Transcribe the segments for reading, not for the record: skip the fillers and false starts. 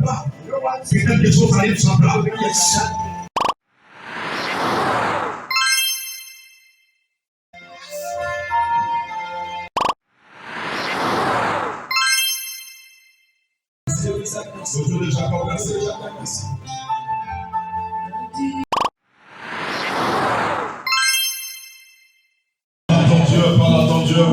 pas que quelque chose arrive sans toi. Autour de Jacob, merci. Parle à ton Dieu.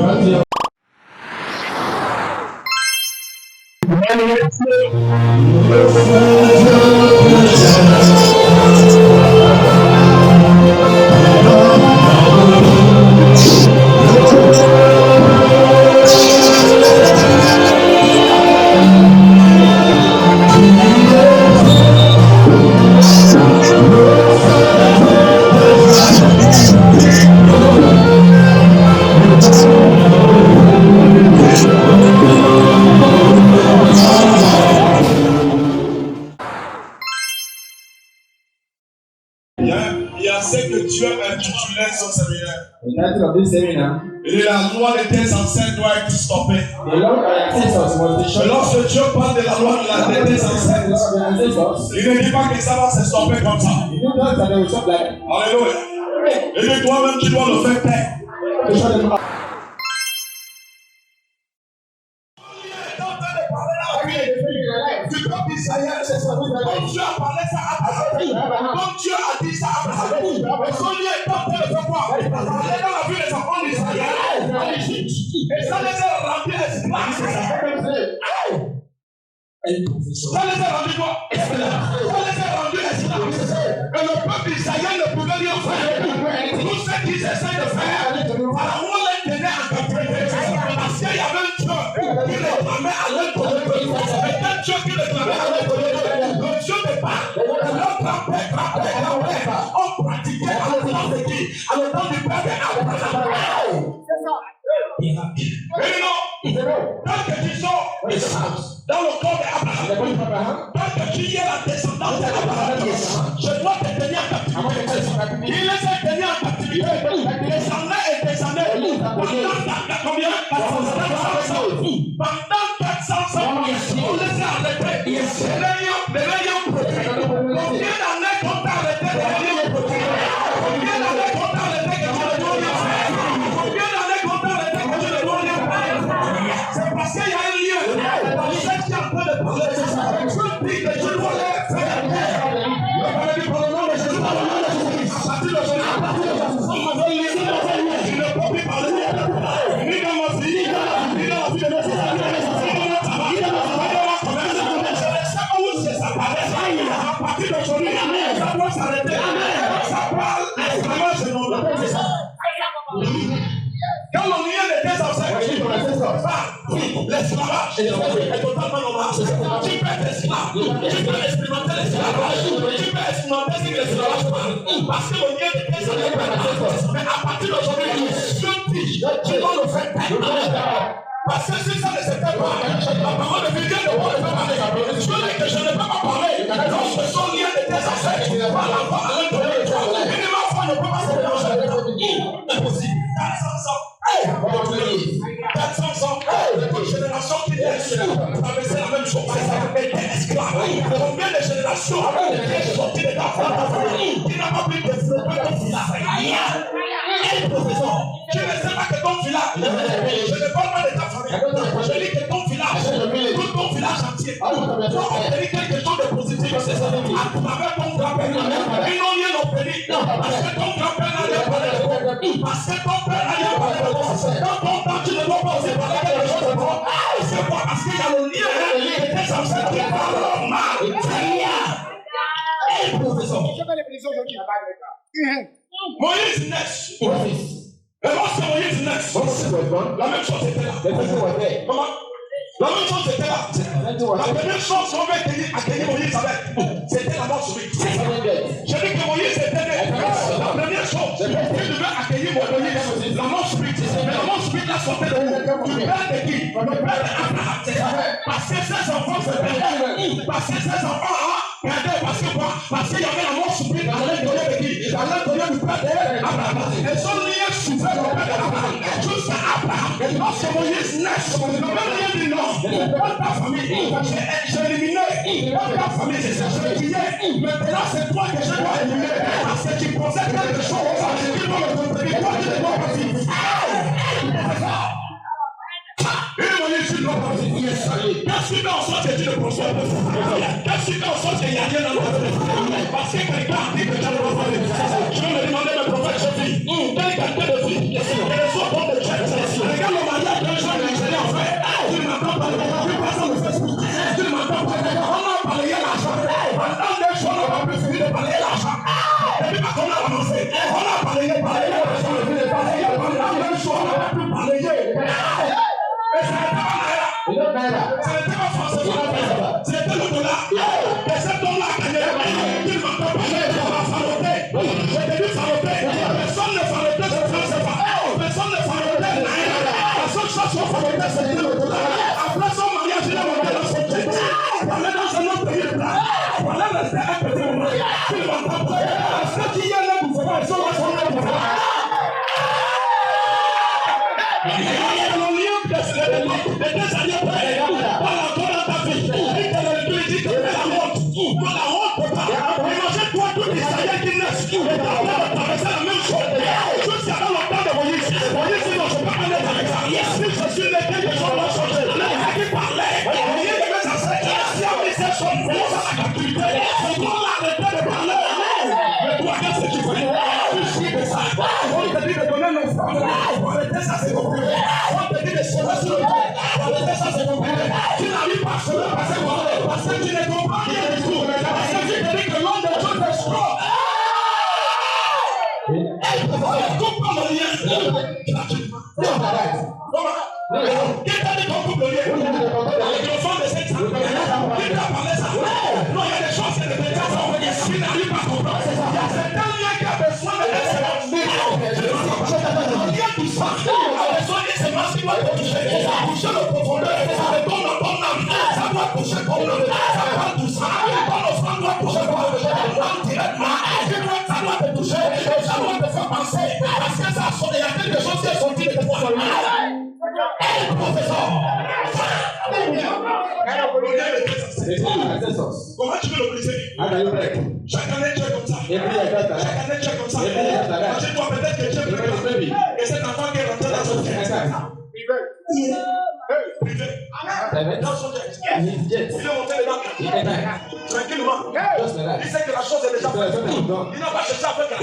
Il y a ce que Dieu a intitulé son séminaire. Et la loi des tes ancêtres doit être stoppée. Et lorsque Dieu parle de la loi de tes ancêtres, il ne dit pas que ça va se stopper comme ça. Alléluia. Et c'est toi-même qui dois le faire taire. Du peuple Israël, c'est ça. Comme Dieu a parlé ça à Abraham, comme Dieu a dit ça à Abraham, et son lien est en train de faire quoi? Aller dans la vie des enfants d'Israël en Égypte. Et ça les a rendus esclaves. Ça les a rendus quoi? Esclaves. Ça les a rendus esclaves. Et le peuple Israël ne pouvait rien faire. Tout ce qu'ils essaient de faire, Pharaon les tenait en captivité. Parce qu'il y avait un Dieu qui les ramait à l'intérieur. Dieu qui le travaille, le Dieu de Pâques, le grand-père, on pratiquait à l'autant de qui? À l'autant du père d'Abraham. C'est ça. Mais non, tant que tu sors dans le corps d'Abraham, tant que tu y es la descendance d'Abraham, je dois te tenir en captivité. Il les a tenus en captivité des années et des années. Pendant combien? Pendant 400 ans, on les a arrêtés. Les rayons produits. Combien d'années qu'on t'a arrêté les rayons produits? Combien d'années qu'on t'a arrêté que tu ne dois rien faire? Combien d'années qu'on t'a arrêté que tu ne dois rien faire? C'est parce qu'il y a un lien. Dans ce qui est en train de parler, c'est ça. Je dis que je dois les faire. Le paradis pour le nom de Jésus. À partir de aujourd'hui, je ne peux plus parler. Ni dans ma vie, ni dans la vie de mes enfants. À partir d'aujourd'hui, ça doit s'arrêter. Ça parle l'esclavage de nos enfants. Quand on y est les tes ancêtres, l'esclavage est totalement normal. Tu peux être esclave, tu peux expérimenter l'esclavage, tu peux expérimenter l'esclavage parce que on y est les tes ancêtres. Mais à partir d'aujourd'hui, je dis, tu dois le faire. Parce que si ça ne se fait pas, la parole de Dieu ne peut pas parler. Je ne peux pas parler. Lorsque son lien de tes ancêtres, par la voix à l'intérieur de toi, et ne peut pas se mélanger. Impossible. 400 ans. 400 ans. Une génération qui est traversée la même chose. Elle est esclave. Combien de générations est sortie de ta famille qui n'a pas pu développer ton village? Elle professeur. Je ne sais pas que ton village. Je ne parle pas de ta famille. Je dis que ton village, tout ton village entier, doit obtenir quelque chose de positif à travers ton grand-père. Ils n'ont rien obtenu parce que ton grand-père n'a rien parlé de toi. Parce que ton père n'a rien parlé de toi. Dans ton temps, tu ne dois pas oser parler quelque chose de toi. C'est quoi? Parce qu'il y a le lien de tes ancêtres qui parlent mal. Hey, professeur. Moïse naît. Et lorsque Moïse naît, la même chose était là. Comment? La même chose était là. La première chose qu'on veut accueillir Moïse avec, c'était la mort subite. Je dis que Moïse était né. La première chose qu'il devait accueillir Moïse, la mort subite. Mais la mort subite l'a sorti de où? Du père de qui? Le père d'Abraham. Parce que ses enfants se perdaient. Parce que ses enfants perdaient. Parce que quoi? Parce qu'il y avait la mort subite dans l'intérieur de qui? Dans l'intérieur du père d'Abraham. Et son lien souffrait le père d'Abraham. Jusqu'à Abraham. Lorsque Moïse naît, le même lien dit non. Pas ta famille. J'ai éliminé ta famille, je priais. Maintenant, c'est toi que je dois éliminer. Parce que tu possèdes quelque chose qui doit me contenir. Toi, tu ne dois pas vivre. Qu'est-ce qui fait en sorte que tu ne conçois pas? Qu'est-ce qui fait en sorte qu'il n'y a rien dans ta vie? Parce que quelqu'un dit que tu ne conçois pas. Je vais me demander le prophète Jésus. Quelle qualité de vie? Quelle soit bonne de Dieu? Regarde le mariage d'un jeune Nigérien en fait. Tu ne m'entends pas. Tu passes sur le Facebook. Tu ne m'entends pas. On a balayé l'argent. Pendant 2 jours, on n'a pas pu finir de balayer l'argent. Et puis quand on a avancé, on a balayé l'argent. Pendant 2 jours, on n'a pas pu balayer. C'était pas forcément c'était le dollar. Et cet homme-là a gagné. Il ne m'a pas parlé, il m'a faroté. J'ai dit faroté. Personne ne farotait, je ne sais pas. Personne ne farotait. La seule chose qu'on farotait, c'était le dollar. Après son mariage, il a monté dans son tête. Il allait dans un autre pays de là. Il allait rester un petit moment. Il ne m'a pas parlé. Parce que qui y a là, vous savez, ils sont là, ils sont là, ils sont là. Parce que tu ne comprends rien du tout. Parce que tu te dis que l'homme de Dieu est strong. Elle comprend le lien. Qui t'a dit qu'on coupe le lien? Avec le fond de cette salle. Qui t'a parlé ça? Non, il y a des choses que les médias sont envoyées. Qui n'arrivent pas à comprendre. Il y a certains liens qui ont besoin de l'excellence. Le lien du sang a besoin de ces masques qui doivent toucher. Toucher le profondeur. C'est ton âme. Ça doit toucher comme le ça doit tout ça. Ton offrande doit toucher comme le directement. Ça doit te toucher. Ça doit te faire penser. Parce que ça sonne. Il y a quelque chose qui est sorti de toi. Professeur. Comment tu veux le briser? Chaque année tu es comme ça. Chaque année tu es comme ça. Imagine-toi peut-être que tu es privé. Et cet enfant qui est rentré dans son cœur. Privé. Dans son cœur. Il est monté dedans. Tranquillement. Il sait que la chose est déjà faite. Il n'a pas cherché à faire que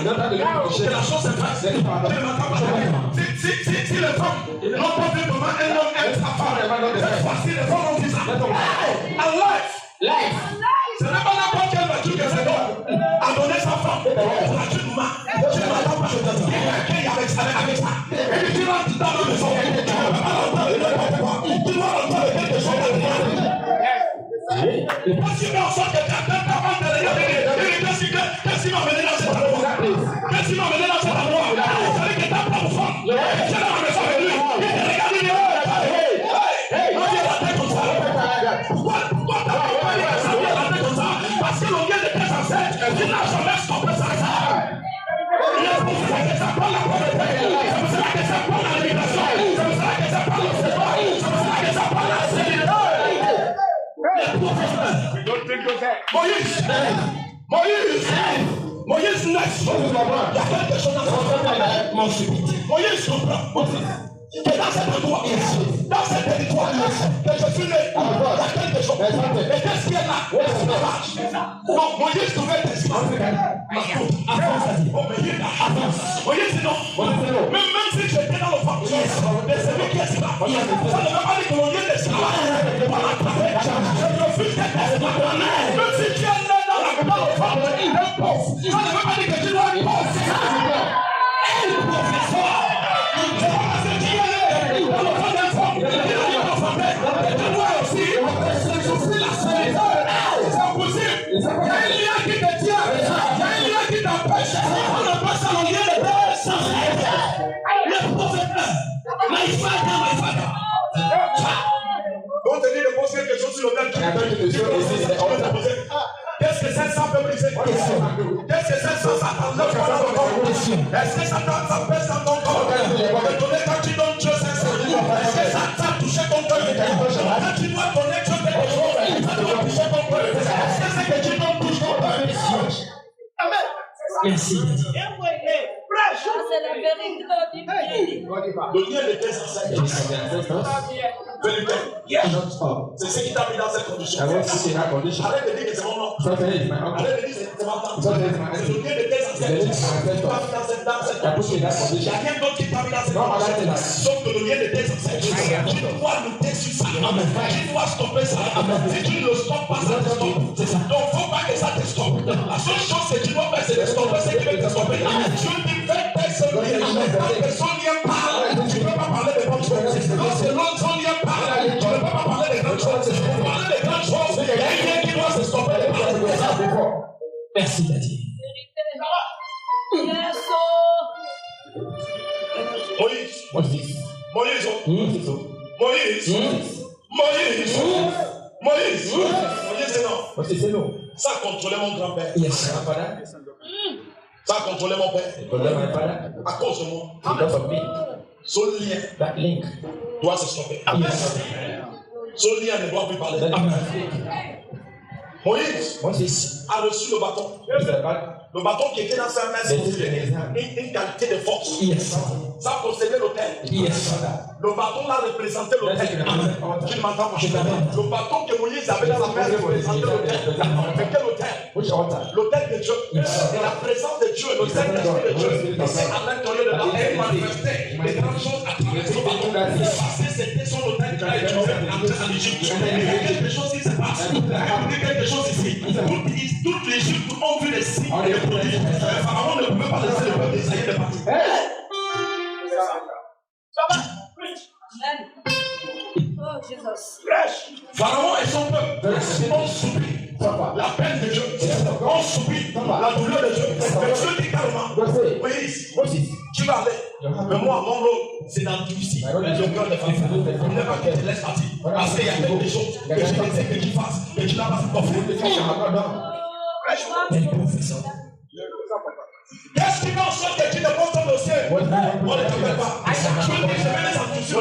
la chose est faite. Si les femmes n'ont pas vu comment un homme aime sa femme, cette fois-ci les femmes ont dit ça. And life. Ce n'est pas n'importe quelle voiture que c'est bon. A donné sa femme. Gratuitement. Tu ne m'entends pas. Il y a quelqu'un avec ça. Et puis tu rentres dans la maison. Tu ne vas pas l'entendre. Tu dois l'entendre quelque chose. Parce que en sorte que quelqu'un t'a pas de qu'est-ce qui m'a mené dans cette endroit? Qu'est-ce qui m'a mené dans cet endroit? C'est que ta propre femme. C'est dans la maison de lui. Il te regarde, il dit, hey, on vient la tête comme ça. Pourquoi t'as pas parlé à ça? On vient la tête comme ça. Parce que l'on vient de tes ancêtres, tu n'as jamais stoppé ça. C'est pour ça que ça prend la pauvreté. C'est pour ça que ça prend la limitation. C'est pour ça que ça prend le froid. C'est pour ça que ça prend la sécurité. Moïse next. Il y a quelque chose dans Moïse comprend. Que dans cet endroit, dans ce territoire, que je suis né, il y a quelque chose. Et qu'est-ce qui est là? Donc Moïse devait t'expliquer. Moïse dit non. Même si j'étais dans le ventre, mais c'est lui qui est là. Ça ne veut pas dire que l'on vient d'esclavage. Je refuse d'être esclave. Même si tu es né dans le ventre, ça ne veut pas dire que tu dois être pauvre. Professeur. Donc, tenez de poser quelque chose sur le même. Qu'est-ce que c'est ça peut briser? Qu'est-ce que c'est ça? Est-ce que ça pèse dans ton corps? Quand tu donnes Dieu, c'est ça. Est-ce que ça t'a touché ton cœur? Quand tu dois donner Dieu quelque chose, ça doit toucher ton cœur. Merci. C'est la vérité. Le lien de tes ancêtres. C'est ce qui t'a mis dans cette condition. Arrête de dire que c'est mon nom. Arrête de dire que c'est ma tante. C'est le lien de tes ancêtres. Tu t'as mis dans cette condition. Il n'y a rien d'autre qui t'a mis dans cette condition. Sauf que le lien de tes ancêtres. Tu dois lutter sur ça. Tu dois stopper ça. Si tu ne le stoppes pas, ça te stoppe. Donc il ne faut pas que ça te stoppe. La seule chose que tu dois faire, c'est de stopper ce qui veut te stopper. Je dis, fais personne lien. Quand personne lien parle, tu ne peux pas parler de bonnes choses. Lorsque l'autre lien parle, tu ne peux pas parler de grandes choses. Pour parler de grandes choses, il y a un lien qui doit se stopper. Merci, Daddy. Moïse. Moïse. Moïse. C'est non. Ça a contrôlé mon grand-père. Ça a contrôlé mon père. À cause de moi. Ce lien doit se stopper. Ce lien ne doit plus parler. Moïse a reçu le bâton. Le bâton qui était dans sa main, c'est une qualité de force. Ça possédait l'autel. Le bâton là représentait l'autel. Tu ne m'entends pas. Le bâton que Moïse avait dans la main représentait l'autel. Mais quel autel? L'autel de Dieu. Et la présence de Dieu, l'autel de Dieu, c'est à l'intérieur de la terre. Il manifestait les grandes choses à travers ce bâton. Parce que c'était son autel qui a été utilisé en Égypte. Il y a quelque chose qui se passe. Il y a quelque chose ici. Toute l'Égypte ont vu les signes. Pharaon ne pouvait pas laisser le peuple d'Israël de partir. Pharaon et son peuple ont subi la peine de Dieu, ont subi la douleur de Dieu. Mais Dieu dit carrément, Moïse, tu vas aller. Mais moi, mon rôle, c'est d'endurcir le cœur de Pharaon. Il ne va pas que tu te laisses partir. Parce qu'il y a des choses que je ne sais que tu fasses, que tu n'as pas encore fait. Qu'est-ce qui fait en sorte que tu ne penses pas au ciel? On ne t'appelle pas. Je vais les endurcir.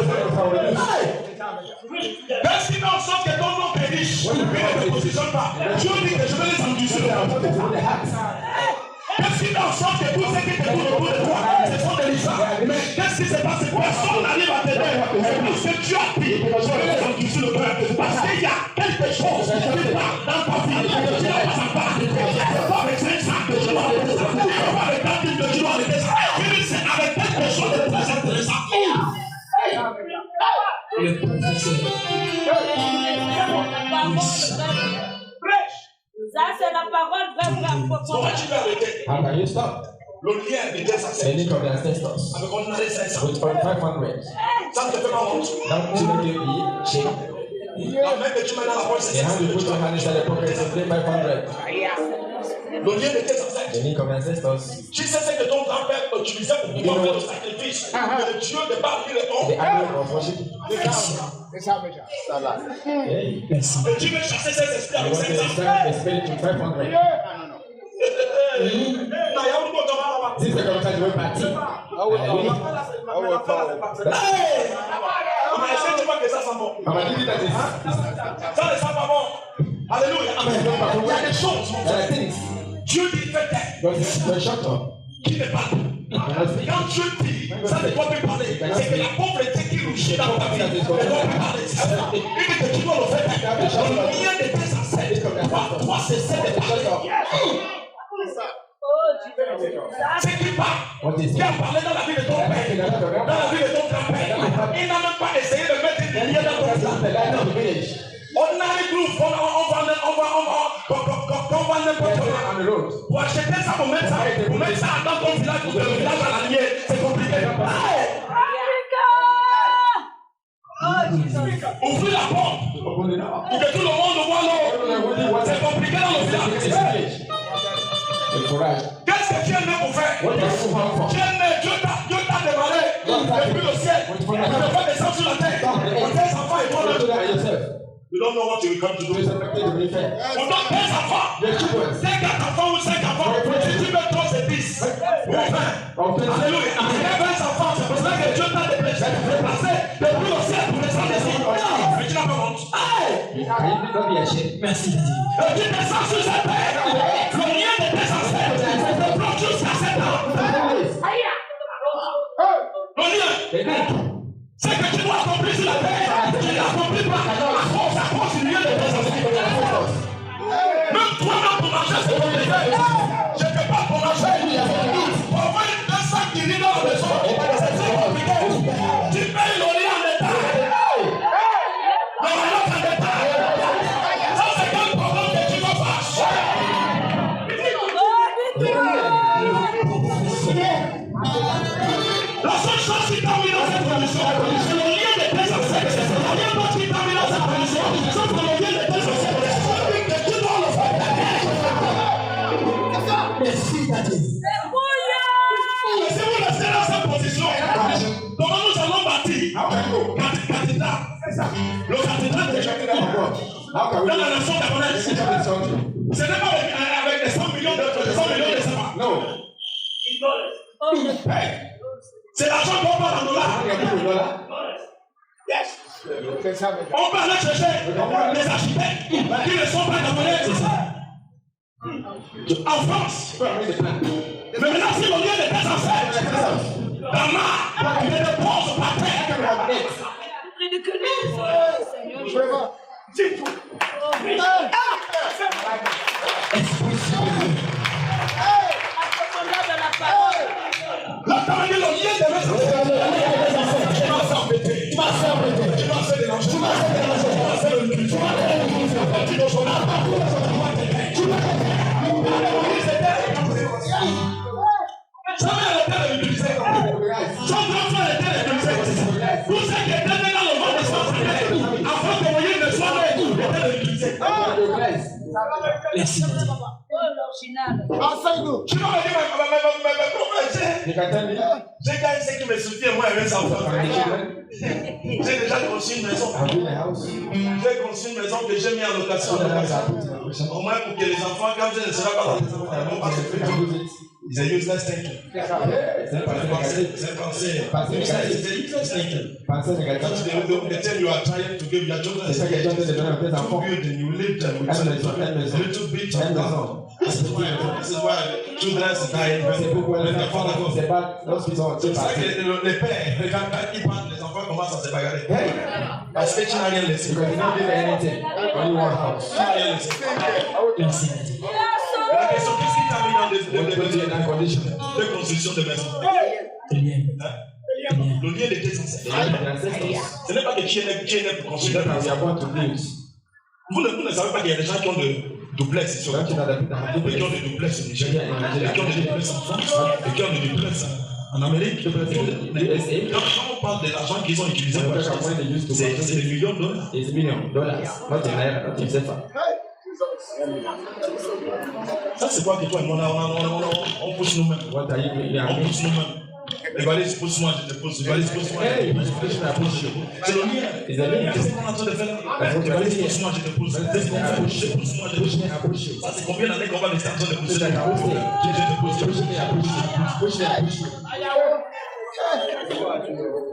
Qu'est-ce qui fait en sorte que ton nom périsse? Mais ne te positionne pas. Dieu dit que je vais les endurcir. Qu'est-ce qui fait en sorte que tout ce qui te tourne autour de toi, ce sont des lisages? Mais qu'est-ce qui se passe? Personne n'arrive à t'aider. Parce que tu as dit, je vais les endurcir le peuple. Parce qu'il y a quelque chose qui part dans ta vie. Tu n'as pas sa part. C'est pas avec 5 sacs que tu dois arrêter ça. C'est pas avec 4 livres que tu dois arrêter ça. C'est avec quelque chose de très intéressant. Le professeur. Ça, c'est la parole vraie. Comment tu vas arrêter? How can you stop? Le lien de tes ancêtres. The link of the ancestors. Avec ordinaire 500. With 500. Ça ne te fait pas honte. That will make you be shame. La main que tu mets dans la poche, c'est The hand you put your hand inside the pocket is 500. le lien de tes ancêtres. The link of the ancestors. Tu sais ce que ton grand-père utilisait pour pouvoir faire le sacrifice. Que le Dieu de Baal lui répond. The idol of worship. Merci. Et tu veux chasser ces esprits avec 500. The spirit to 500. This is the time you will party. Ça ne sent pas bon. Alléluia. Il y a des choses. Dieu dit qui ne parle. Quand Dieu dit, ça ne doit plus parler. C'est que la pauvreté qui nous chie dans ta vie ne doit plus parler. Et que tu dois le faire. Le lien de tes ancêtres. Toi, c'est de parler. C'est qui parle. Qui a parlé dans la vie de ton père, dans la vie de ton grand-père. Il n'a même pas essayé de mettre des liens dans ton village. Ordinary group, on va n'importe où. Pour acheter ça, pour mettre ça dans ton village, pour que le village à la liée, c'est compliqué. Ouvrez la porte pour que tout le monde voit l'eau. C'est compliqué dans le village. Qu'est-ce que tu es né pour faire? Tu es né, Dieu t'a démarré depuis le ciel. Tu ne fais descendre sur la terre. Tes enfants et toi-même. You don't know what you will come to do. Pour donc tes enfants, 5 enfants ou 5 enfants, si tu veux 3 c'est 10. Ou 20. Alléluia. 20 enfants, c'est pour ça que Dieu t'a déplacé depuis le ciel pour descendre ici. Mais tu n'as pas honte. Merci, Daddy. Tu descends sur cette terre. Le lien de tes ancêtres. Le plan juste la terre, tu n'accomplis pas la force à cause du lieu de tes ancêtres. Même toi-même, ton argent, c'est ton désert. Je ne fais pas ton argent. Pour avoir un sac qui vit dans la maison, c'est compliqué. Tu payes le lit en état. Dans la note en état. Ça, c'est quel problème que tu vas faire? La seule chose qui termine dans cette condition, c'est le lien de tes ancêtres. Rien d'autre qui termine dans cette condition, sauf le lien de tes ancêtres. Tu dois le faire. Merci, Daddy. Laissez-vous rester dans cette position. Donc nous allons bâtir cathédrale. Le cathédrale de dans la nation gabonaise. Ce n'est pas avec les 100 millions de CFA. Non. C'est l'argent qu'on parle en dollars. Yes. On peut aller chercher les architectes qui ne sont pas gabonais, c'est ça. En France. Mais maintenant, si on vient de tes ancêtres, dans ma, il ne pose pas terre. C'est tout. La taille de le lien de mes ancêtres. Tu m'as s'embêté. Tu m'as s'embêté. Tu m'as fait déranger. Tu m'as fait déranger. Tu m'as fait le cul. Tu m'as fait le cul. Tu m'as fait ça va la terre utilisée. Son enfant était utilisé. Tout ce qui était dans le monde de son avant que voyez ne soit pas utilisé. Merci. Enseigne-nous. Tu vas me dire, j'ai gagné ce qui me soutient, moi, avec ça. J'ai déjà construit une maison. J'ai construit une maison que j'ai mis en location. Au moins pour que les enfants, quand je ne serai pas dans les enfants, ils aient useless thinking. C'est pensé. Quand tu tell you are trying to give your children too good and you live them with a little bit of love. This is why children die when their father goes. C'est ça que les pères, quand ils parlent, les enfants commencent à se bagarrer. Parce que tu n'as rien laissé. Tu n'as rien laissé. Merci. La question, qu'est-ce qui t'a mis dans des conditions de construction de maison? Le lien de tes ancêtres. Ce n'est pas que tu es né pour construire. Vous ne savez pas qu'il y a des gens qui ont de duplex sur le qui ont des duplex au Nigeria, qui ont des duplex en France, et qui ont des duplex en Amérique. Quand on parle de l'argent qu'ils ont utilisé, c'est des millions de dollars. Des millions de dollars. Ça, c'est quoi que toi, on pousse nous-mêmes. On pousse nous-mêmes. Les valises, pousse-moi, je te pousse. Les valises, pousse-moi, je te pousse. C'est le lien. Qu'est-ce qu'on est en train de faire? Les valises, pousse-moi, je te pousse. Pousse-moi, je te pousse. Ça, c'est combien d'années qu'on va rester en train de pousser? Je te pousse.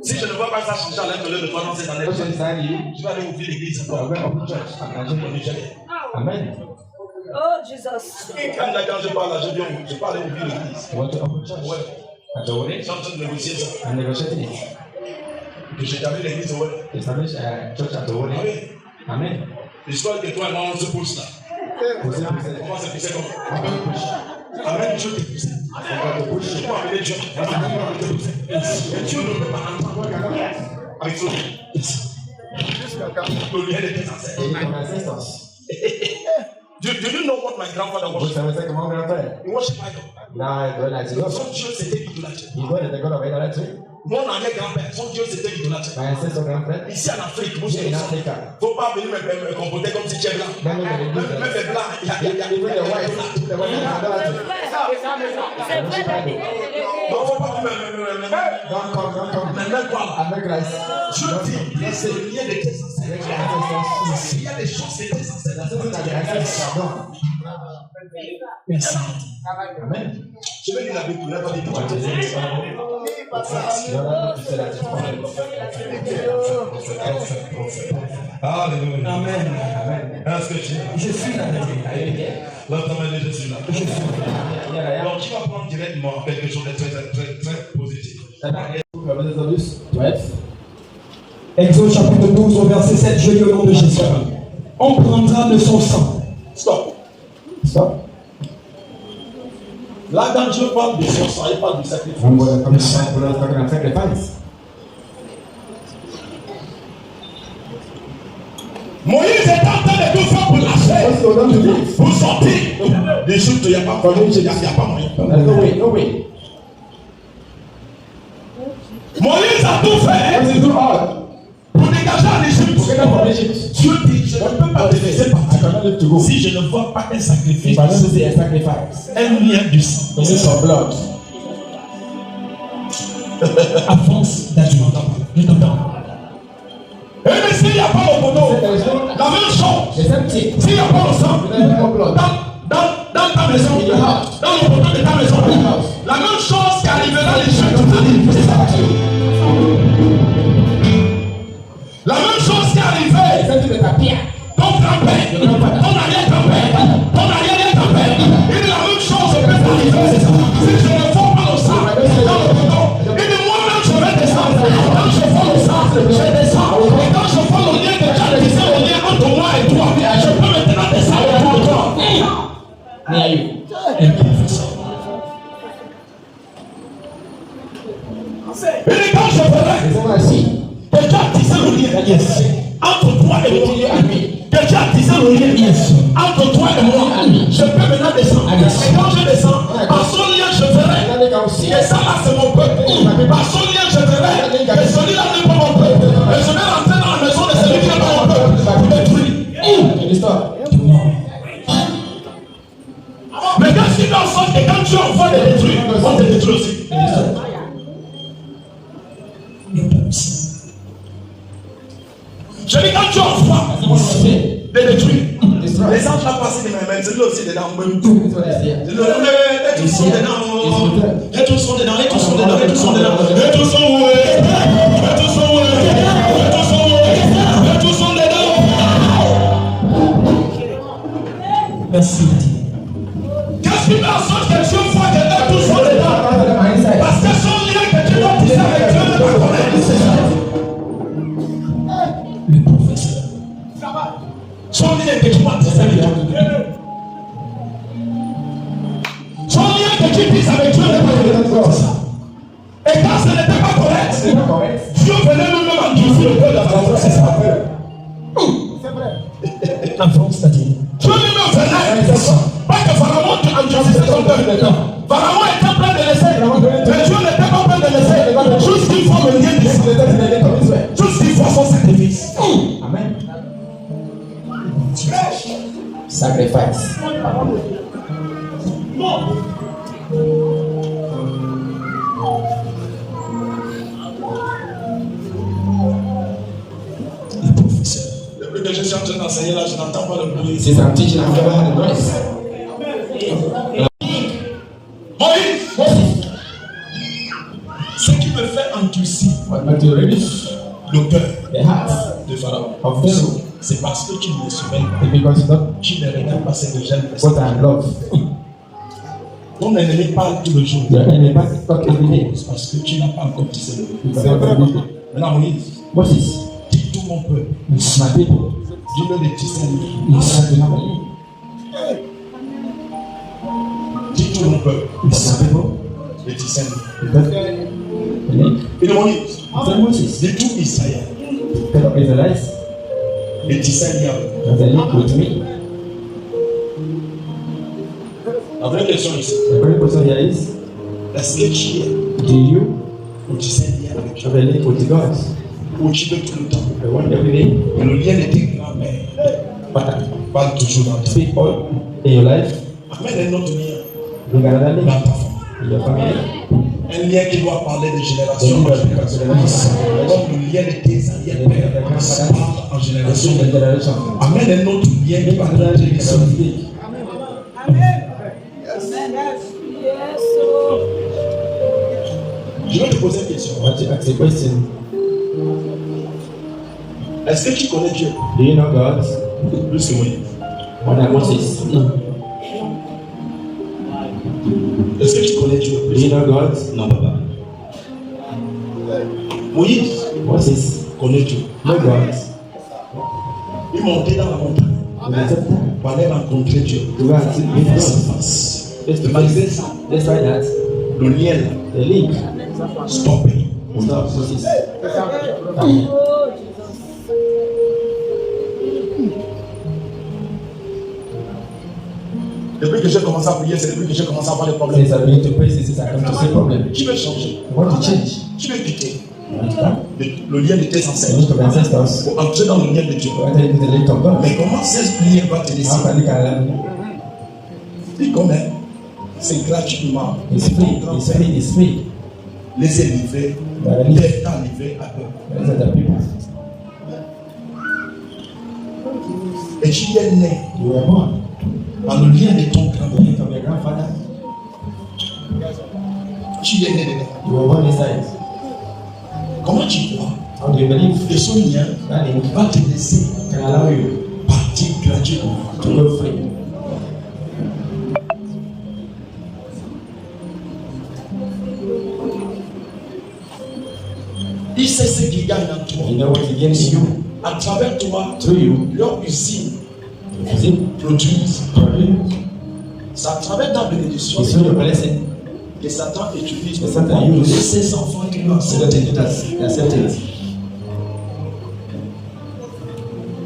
Si je ne vois pas ça changer à l'intérieur de toi dans cette année, je vais aller ouvrir l'église. Amen. Oh, Jesus. Quand je parle là, je parle ouvrir l'église. Ouais. Je suis en train de négocier ça. Que j'ai gardé l'église au Amen. L'histoire que toi et moi on se pousse là. Comment ça poussait comme Amen, Dieu te pousse. Tu peux appeler Dieu. Dieu ne peut pas entendre avec son le lien de tes ancêtres. Do you know what my grandfather was? He worshiped idol. Son Dieu c'était idolâtré. Mon arrière-grand-père, son Dieu c'était idolâtré. Ici en Afrique, il ne faut pas venir me comporter comme si tu es blanc. Même les blancs, il y a des blancs. C'est vrai. Donc, il ne faut pas me mettre quoi? Je dis, c'est le lien de tes ancêtres. S'il y a des choses, c'est tes ancêtres. Merci. Amen. Je vais dire la Bible, tu n'as pas dit tout. Alléluia. Amen. Est-ce que je suis là? L'autre je suis là. Donc, tu vas prendre directement quelque chose de très positif. Exode chapitre 12 au verset 7, je lis au nom de Jésus. On prendra de son sang. Stop. Stop. Là, quand je parle de son sang, il parle du sacrifice. When we're talking about sacrifice. Moïse est en train de tout faire pour lâcher, pour sortir d'Égypte. Il n'y a pas moyen. There's no way, no way. Moïse a tout fait What is do all? pour dégager en Égypte. To get out from Egypt. Dieu dit, je ne peux pas te laisser I partir cannot live to go. si je ne vois pas un sacrifice, If I don't see a sacrifice, un lien du sang. it is of blood. Avance d'agir. Je t'entends. Et mais s'il n'y a pas le poteau, There is no la même chose. the same thing. S'il n'y a pas le sang, There is no blood. dans ta maison, In your house. dans le poteau de ta maison, la même chose qui arrivera à l'Égypte arrive. La même chose qui est arrivée. Something that appear. Ton grand-père, ton arrière-grand-père, ton arrière-grand-père, il dit la même chose peut arriver. Si je ne vois pas le sang dans le poteau, il dit moi-même je vais descendre. Quand je vois le sang, je descends. Et quand je vois le lien que tu as tissé, le lien entre moi et toi, je peux maintenant descendre pour toi. Near you. Un professeur. Il dit quand je verrai There's no one I see. que tu as tissé le lien entre toi et moi, Between you and me. que tu as tissé le lien entre toi et moi, je peux maintenant descendre. Et quand je descends, par son lien je verrai. And then they can see Et ça là c'est mon peuple. Par son lien je verrai que celui-là n'est pas mon peuple. Et je vais rentrer dans la maison de celui qui n'est pas mon peuple pour détruire. in the store. Mais qu'est-ce qui fait en sorte que quand tu envoies de détruire, on te détruit aussi. Je dis quand tu envoies de détruire, les gens qui ont passé de mes mains, c'est là aussi dedans. That's what I see. Et tous sont dedans. Et tous sont dedans. Et tous sont dedans. Et tous sont dedans. Et tous sont où? Et tous sont où? Et tous sont où? Et tous sont dedans. Merci. Qu'est-ce qui fait en sorte que Dieu voit que eux tous sont dedans? Parce que son lien que tu dois tisser avec Dieu ne pas connaître. Le professeur. Son lien que tu dois tisser avec Dieu. Son lien que tu tisses avec Dieu ne pas connaître. Et quand ce n'était pas correct, Dieu venait même endurcir le peuple d'Abraham. C'est ça. Avance d'agir. Dieu lui-même venait. Pas que Pharaon endurcissait son peuple. Pharaon était prêt de laisser. Mais Dieu n'était pas prêt de laisser. Juste qu'il faut le lien de Juste qu'il faut son sacrifice. Amen. Sacrifice. Le professeur. Depuis que je suis en train d'enseigner là, je n'entends pas le bruit. Since I'm teaching, I've never had a noise. Moïse, ce qui me fait endurcir What not to relish le cœur the heart de Pharaon, of Pharaoh c'est parce que tu ne me surveilles pas. is because you don't Tu ne regardes pas ce que j'aime. what I love. Ton ennemi parle tout le jour. Your enemy talk every day. C'est parce que tu n'as pas encore tissé le lien. You cannot believe it. Maintenant, Moïse, Moses, dis tout mon peuple. my people, Dis-le de tisser le lien. you have to have a lead. Dis tout mon peuple My people, de tisser le lien. you got a lead. Et de Moïse, Tell Moses, dis tout Israël tell Israelites, de tisser le lien. have a lead with me. La vraie question ici, The very question here is, est-ce que tu es do you pour tisser le lien avec Dieu? have a lead with God? Ou tu veux tout le temps? I want every day, Et le lien de tes grands-mères but parle toujours dans ta vie. speak all in your life. Amène un autre lien Bring another dans lead ta famille. in your family. Un lien qui doit parler de génération en génération. Comme le lien de tes arrière-pères parle en génération. The generation. Amène un autre lien qui va Another te lead dire that will speak. Yes, oh. Je vais te poser une question. I want to ask a question. Est-ce que tu connais Dieu Do you know God? plus que Moïse? More than Moses. Est-ce que tu connais Dieu Do plus you know God? Non, papa. Moïse Moses connaît Dieu. No God. Il montait dans la montagne pour aller rencontrer Dieu. To go and see with Face à God. face. Face to Malgré face. ça, Despite that, le lien là, the link stoppé. is not Moses. Depuis que j'ai commencé à prier, c'est depuis que j'ai commencé à avoir des problèmes. Since I began to pray, since I come to see problem. Qui veut changer? I want to change. Qui veut quitter I want to come. le lien de tes The ancêtres link of ancestors. pour entrer dans le lien de Dieu? I want to enter the link of God. Mais comment ce lien va te laisser? How can you can Il connaît. C'est gratuitement. It's free. It's free. It's free. Laissez livrer. But the T'es livré à eux. these are the people. Et tu es né You were born. dans le lien de ton The grand-père. link of your grandfather. Tu es né dedans. You were born inside. Comment tu crois How do you believe? que ce lien That link va te laisser can allow you partir gratuitement? to go free. Il sait ce qu'il gagne en toi. You know what he gives you À travers toi, through you. leur usine You see? produise. Produce. C'est à travers ta bénédiction It's through your blessing. que Satan utilise The Satan pour uses ses enfants qui l'ont so that accepté. they do that. Accept it.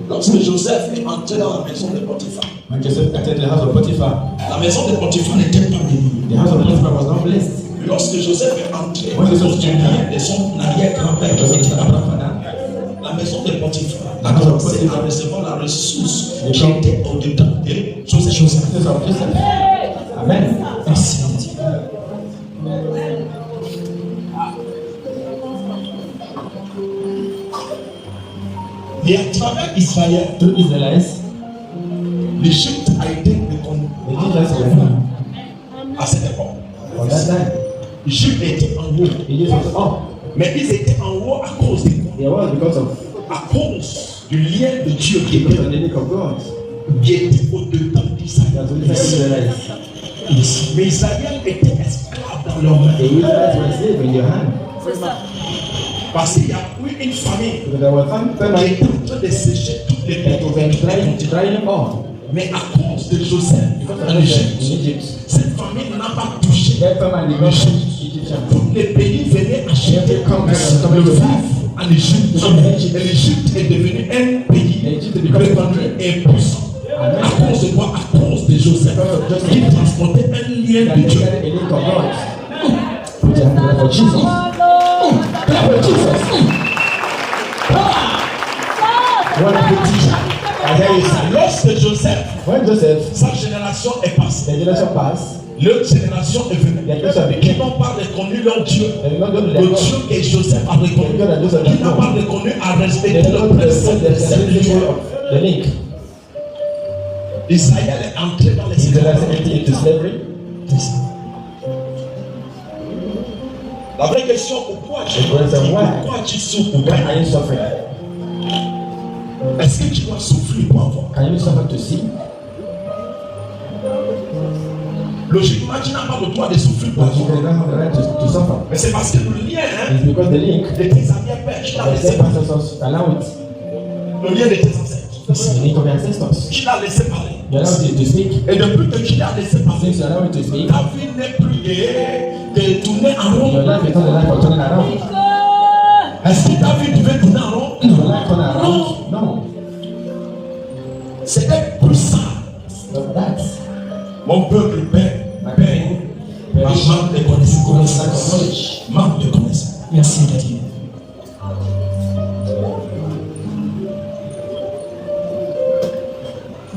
Lorsque Joseph est entré dans la maison de Potiphar, When Joseph entered the house of Potiphar, la maison de Potiphar n'était pas bénie. the house of Potiphar was not blessed. Lorsque Joseph est entré When Joseph au lien de son arrière-grand-père, Because of his grandfather, la maison de Potiphar La a maison de commencé Potiphar. à recevoir la ressource Les qui gens- était au-dedans de Joseph. house of Joseph. Amen. Merci. Et à travers Israël, To Israelites, l'Égypte a été reconnue the Egyptians were known à cette époque. for that time. L'Égypte était en haut, Egypt was up. mais ils étaient en haut à cause de quoi? There was because of À cause du lien de Dieu qui because était, of the link of God. qui était au-dedans That d'Israël. was the Israelites. Mais Israël était esclave dans leurs mains. The Israelites were slaves in your hand. Parce qu'il y a eu une famille Because there were some qui family était en train de sécher toutes les that were bêtes. drying up. Mais à cause de Joseph Because of en in Égypte, Egypt. cette famille n'a pas touché. That family did not touch Egyptians. Tous les pays venaient acheter Every country was le coming to vivre buy. en Égypte. Et l'Égypte est devenue un pays Egypt became a country. impuissant. À cause de quoi? À cause de Joseph qui transportait un lien That de they Dieu. carried a link of God. Put your hand together for Jesus. Clap for Jesus. Voilà le petit. I hear you, sir. Lorsque Joseph, When Joseph, sa génération est passée, the generation passed, l'autre génération est venue. the generation Qui became, n'ont pas reconnu leur Dieu. they did not go to Le their God. Dieu que Joseph a reconnu. The God that Joseph Qui had n'a pas known. reconnu à They respecter did le not principe respect de the cette principle lien. of the link. Israël est entré dans Israelites l'esclavage. entered into slavery. La vraie question, pourquoi tu The question, why? pourquoi tu souffres? Why are you suffering? Est-ce que tu dois souffrir pour avoir? Can you suffer to see? Logiquement, tu n'as pas le droit de souffrir pour But you avoir. don't have the right to suffer. Mais c'est parce que le lien It's because the link, de tes arrière-pères, qui l'a the laissé same parler. ancestors allow it. Le lien de tes ancêtres, It's the link of your ancestors. qui l'a laissé parler. You allow it to speak. Et depuis que tu l'as laissé parler, Since you allow it to speak, ta vie n'est plus de tourner en your rond. life is not the life of turning around. Est-ce que ta vie devait tourner en rond? Your life turn around. No. C'était plus ça. But that. Mon peuple paie par manque de connaissance. Manque de connaissance. Merci Dieu.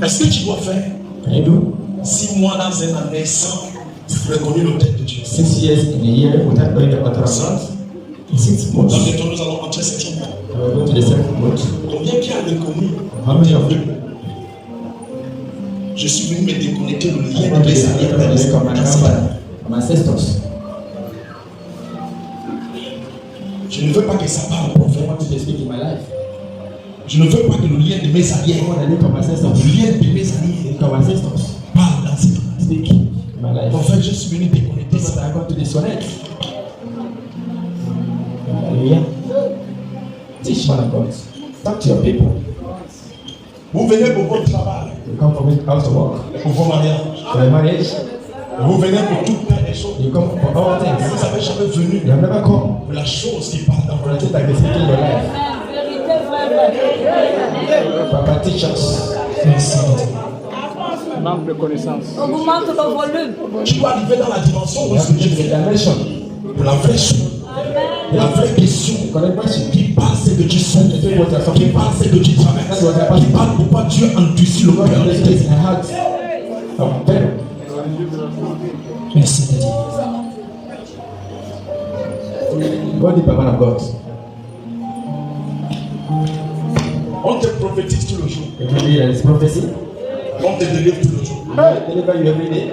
Est-ce que tu dois faire Can you do 6 mois dans un année sans reconnaître le tête de Dieu? 6 years in a year without going to the altar of God? 6 months. Dans bientôt nous allons entrer 7e mois. We will go to the 7th month. Combien qui a reconnu? How many of you Je suis venu me déconnecter le lien want de to mes be arrières the link of my grandfather, my ancestors? Je ne veux pas que ça parle, I prophète. want to speak in my life. Je ne veux pas que le lien de mes I arrières, want the link of my ancestors. le lien de mes The arrières link of my ancestors. parle dans cette année. Speak in my life. Prophète, je suis venu déconnecter But ça. I want to disconnect. Hallelujah. Teach man of God. Talk to your people. Vous venez pour votre travail, You come from it out to work. pour vos mariages. For your marriage, Vous venez pour toutes les choses. you come for all Vous things. n'avez jamais venu You have never come pour la chose qui parle dans for votre the things that is in your life. Vérité, frère. Papa, teach us. Merci. Manque de connaissance. On vous manque le volume. Tu dois arriver dans la dimension où You have ce to que tu get to the fais. dimension. Pour la vraie chose. La vraie question. Correct question. Qui parle ce que tu sens. Qui parle ce que tu traverses. Qui parle pourquoi Dieu endurcit le God cœur. has placed in our hearts. Very. Merci Daddy. God is the man of God. On te prophétise tout le jour. Every day there is prophecy. On te délivre tout le jour. I deliver you every day.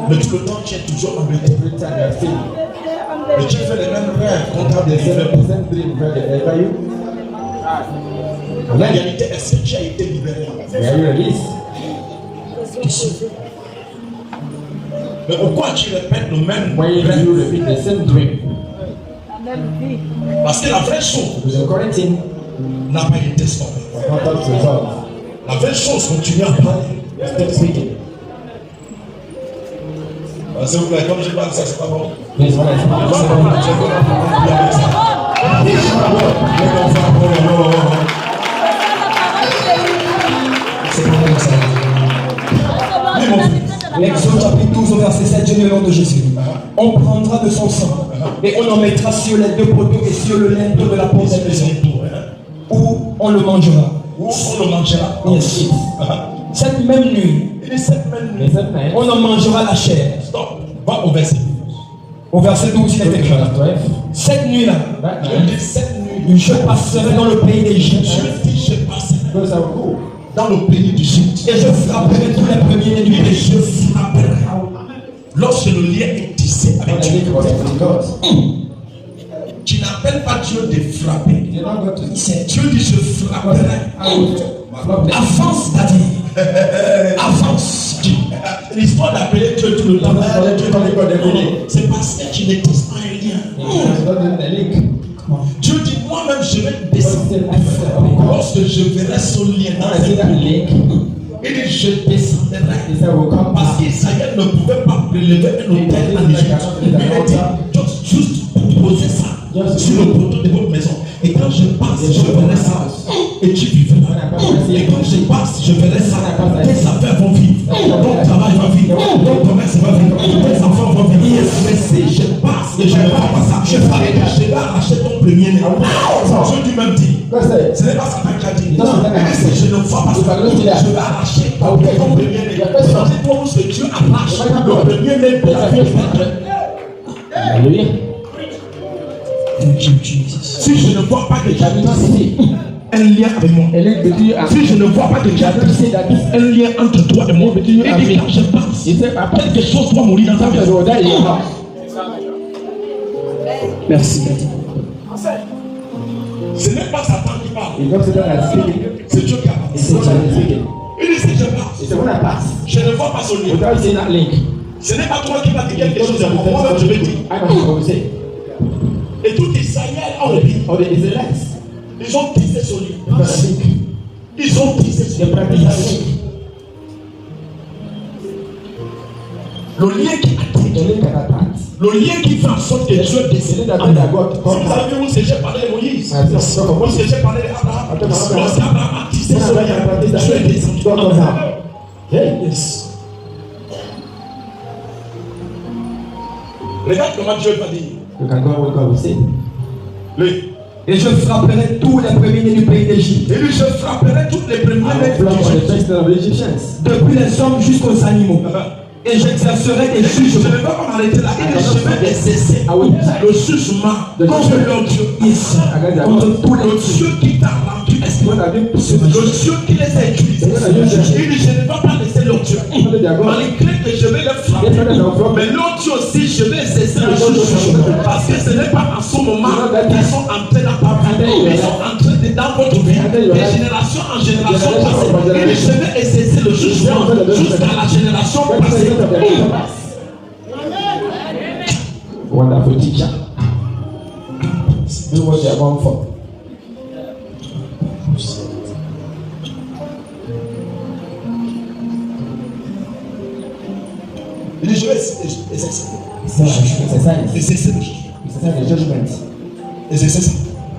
Mais tout le temps, tu es toujours embêté. Every time you are still. Mais tu fais les mêmes rêves qu'on t'a The délivré. same dream where they deliver you. La réalité est que tu as été libéré. Where you release. Mais pourquoi tu répètes le même Why you rêve? repeat the same dream? La même vie. Parce que la vraie chose Because the current thing n'a pas été stoppée. was not up to resolve. La vraie chose continue à parler. Stop speaking. S'il vous plaît, comme je parle, ça c'est pas bon. Please, when I C'est pas comme ça. Recevoir la vérité de la L'Exode chapitre 12 au verset 7, Dieu au nom de Jésus. On prendra de son sang et on en mettra sur les deux poteaux et sur le linteau de la porte de la maison où on le mangera. Où on le mangera. Yes. Cette même nuit, Et cette même nuit, Is that night? on en mangera la chair. stop. Va au verset 12. Au verset 12, il est écrit. Verse 12. Cette nuit-là, That Je night. dis cette nuit. je passerai dans le pays d'Égypte Je dis, je passe Because I will go. dans le pays d'Égypte. et je frapperai tous les premiers du Et pays. je frapperai. Lorsque le lien est tissé When avec I Dieu, think about it with God. tu n'appelles pas Dieu de frapper. You're not going to C'est Dieu dit je frapperai. I will flop them. Avance, Daddy. Avance. L'histoire d'appeler Dieu tout le temps, c'est parce que tu ne tisses pas un lien. It's not in the link. Dieu dit moi-même je vais God descendre. said, I said, Lorsque je verrai son lien dans when I see les that link, il dit je descendrai. he said, I will come Parce back. qu'Israël ne pouvait pas prélever un hôtel en Égypte. Il a dit juste poser ça sur le poteau de votre maison. Et quand je passe, je verrai ça. Et tu vivras. Et quand je passe, je verrai ça. Tes affaires vont vivre. Ton travail va vivre. Ton commerce va vivre. Tes enfants vont vivre. Mais si je passe et je ne vois pas ça, je vais arracher ton premier-né. Je lui même dit. God said, Ce n'est pas Satan qui a dit. Non, Mais si je ne vois pas ça, je vais arracher ton premier-né. Toi où ce que Dieu arrache le premier-né de la vie. Hallelujah. Thank you, Jesus. Si je ne vois pas que Dieu I did not see a un lien avec moi. a link between you and Si je ne vois pas que Dieu a un lien entre toi et moi, il dit quand je passe, He said, I quelque chose doit mourir dans ta something maison. will die in your house. Merci, Daddy. Ce n'est pas Satan qui parle, It's not Satan that is speaking. c'est Dieu qui It's parle. God that is speaking. Il dit si je passe, He said, when I pass, je ne vois pas son lien. without seeing that link, Ce n'est pas toi qui vas dire quelque chose de moi, moi-même je vais dire. I know what will say. Et tout Israël a oublié. Or the Israelites, Ils ont tissé son lien. because I think Ils ont tissé son they practice that lien. link. Le lien qui attire, The link that attacks. le lien qui fait en sorte que Dieu The décide. link that made that God Si come vous back. avez vu où c'est j'ai parlé de Moïse, I said, talk où about c'est j'ai parlé d'Abraham, Abraham. lorsqu'Abraham a tissé When son I lien, practice that Dieu est link, descendu. God comes down. Yeah. Yes. Regarde comment Dieu va dire. You can go what God will say. Lui. Et je frapperai tous les premiers-nés du pays d'Égypte, Et lui, je frapperai toutes les I will premières flop on the d'Égypte. first of the Egyptians. depuis les hommes jusqu'aux animaux. Et j'exercerai des Je ne jugements vais pas m'arrêter là. Il dit, je vais exercer le jugement contre leur Dieu. ici contre tous les Le Dieu qui t'a rendu esprit. What have you Le Dieu qui les a utilisés. Il dit, je ne vais pas laisser leur Dieu. Malgré que je vais les frapper. Mais leur Dieu aussi, je vais exercer le jugement. Parce que ce n'est pas en ce moment qu'ils sont entrés dans ta vie. Ils sont entrés dans votre vie. De génération en génération passée. Il dit, je vais exercer le jugement jusqu'à la génération passée. Wonderful teacher. Do what you are born for. Il dit, je vais exercer. Exercise. Exercer. Exercise the judgment. Exercer ça.